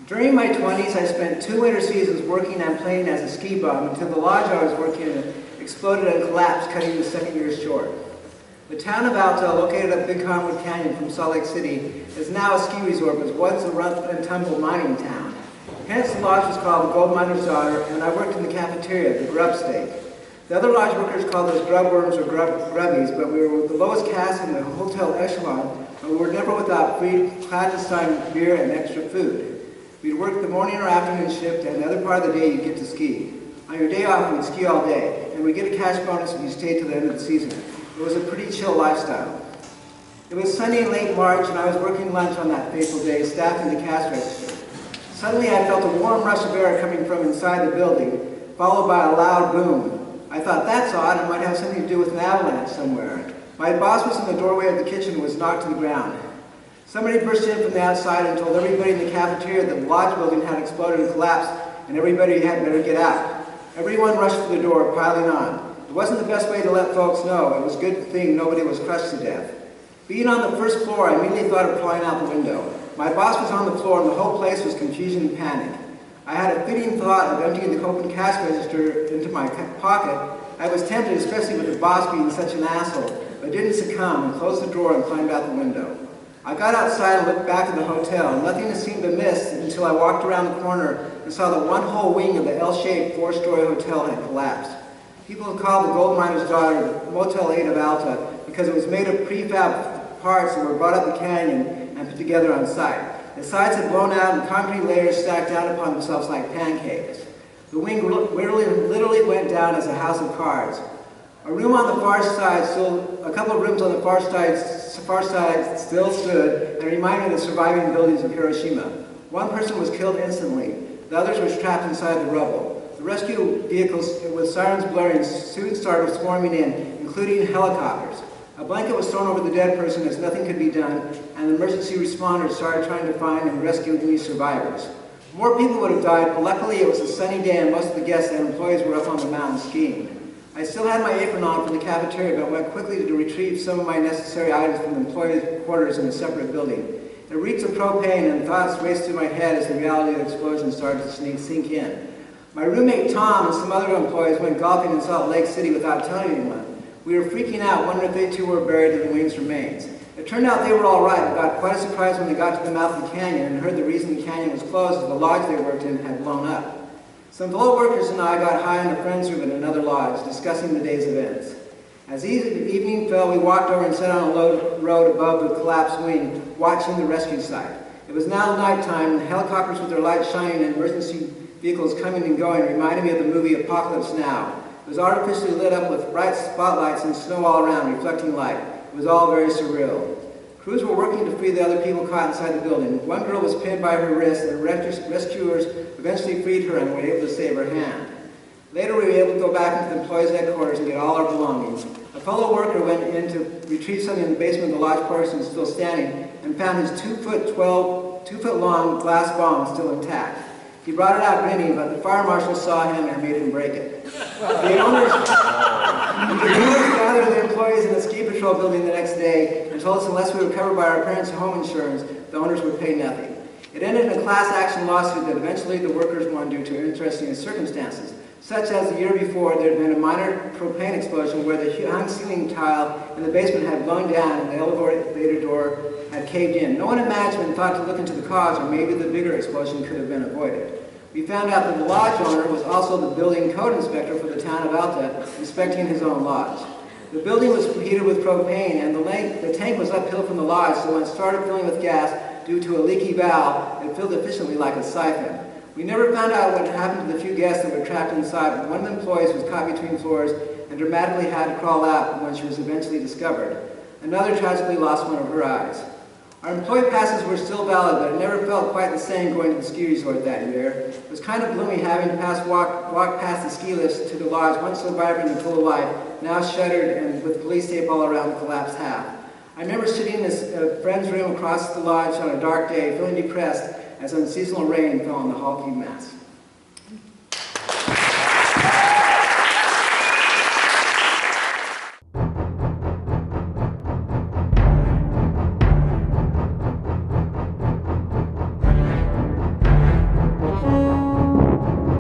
During my 20s, I spent 2 winter seasons working and playing as a ski bum until the lodge I was working in exploded and collapsed, cutting the second year short. The town of Alta, located up Big Cottonwood Canyon from Salt Lake City, is now a ski resort, but was once a rough and tumble mining town. Hence, the lodge was called the Gold Miner's Daughter, and I worked in the cafeteria, the grub steak. The other lodge workers called us grub worms or grubbies, but we were the lowest caste in the hotel echelon, and we were never without free clandestine beer and extra food. We'd work the morning or afternoon shift, and the other part of the day you'd get to ski. On your day off, we'd ski all day, and we'd get a cash bonus if you stayed till the end of the season. It was a pretty chill lifestyle. It was sunny in late March, and I was working lunch on that fateful day, staffing the cash register. Suddenly, I felt a warm rush of air coming from inside the building, followed by a loud boom. I thought, that's odd, it might have something to do with an avalanche somewhere. My boss was in the doorway of the kitchen and was knocked to the ground. Somebody burst in from the outside and told everybody in the cafeteria that the lodge building had exploded and collapsed, and everybody had better get out. Everyone rushed to the door, piling on. It wasn't the best way to let folks know. It was a good thing nobody was crushed to death. Being on the first floor, I immediately thought of crawling out the window. My boss was on the floor, and the whole place was confusion and panic. I had a fitting thought of emptying the open cash register into my pocket. I was tempted, especially with the boss being such an asshole, but didn't succumb and closed the door and climbed out the window. I got outside and looked back at the hotel, and nothing seemed amiss until I walked around the corner and saw that one whole wing of the L-shaped 4-story hotel had collapsed. People had called the Gold Miner's Daughter Motel 8 of Alta because it was made of prefab parts that were brought up the canyon and put together on site. The sides had blown out and concrete layers stacked down upon themselves like pancakes. The wing literally went down as a house of cards. A room on the far side a couple of rooms on the far side still stood and reminded of the surviving buildings of Hiroshima. One person was killed instantly. The others were trapped inside the rubble. The rescue vehicles, with sirens blaring, soon started swarming in, including helicopters. A blanket was thrown over the dead person as nothing could be done, and the emergency responders started trying to find and rescue any survivors. More people would have died, but luckily it was a sunny day and most of the guests and employees were up on the mountain skiing. I still had my apron on from the cafeteria, but went quickly to retrieve some of my necessary items from the employees' quarters in a separate building. It reeks of propane, and thoughts raced through my head as the reality of the explosion started to sink in. My roommate Tom and some other employees went golfing in Salt Lake City without telling anyone. We were freaking out, wondering if they too were buried in the wing's remains. It turned out they were all right, but got quite a surprise when they got to the mouth of the canyon and heard the reason the canyon was closed is the lodge they worked in had blown up. Some fellow workers and I got high in a friend's room in another lodge, discussing the day's events. As the evening fell, we walked over and sat on a low road above the collapsed wing, watching the rescue site. It was now nighttime, and helicopters with their lights shining and emergency vehicles coming and going reminded me of the movie Apocalypse Now. It was artificially lit up with bright spotlights and snow all around, reflecting light. It was all very surreal. Crews were working to free the other people caught inside the building. One girl was pinned by her wrist, and rescuers eventually freed her and were able to save her hand. Later, we were able to go back into the employees' headquarters and get all our belongings. A fellow worker went in to retrieve something in the basement of the lodge person still standing and found his 2-foot-long glass bomb still intact. He brought it out grinning, but the fire marshal saw him and made him break it. The owners gathered the employees in the ski patrol building the next day and told us unless we were covered by our parents' home insurance, the owners would pay nothing. It ended in a class action lawsuit that eventually the workers won due to interesting circumstances, such as the year before there had been a minor propane explosion where the hung ceiling tile in the basement had blown down and the elevator door had caved in. No one imagined and thought to look into the cause, or maybe the bigger explosion could have been avoided. We found out that the lodge owner was also the building code inspector for the town of Alta, inspecting his own lodge. The building was heated with propane, and the tank was uphill from the lodge, so when it started filling with gas due to a leaky valve, it filled efficiently like a siphon. We never found out what happened to the few guests that were trapped inside, but one of the employees was caught between floors and dramatically had to crawl out when she was eventually discovered. Another tragically lost one of her eyes. Our employee passes were still valid, but it never felt quite the same going to the ski resort that year. It was kind of gloomy having to walk past the ski lifts to the lodge, once so vibrant and full of life, now shuttered and with police tape all around the collapsed half. I remember sitting in a friend's room across the lodge on a dark day, feeling depressed as unseasonal rain fell on the hulking mass.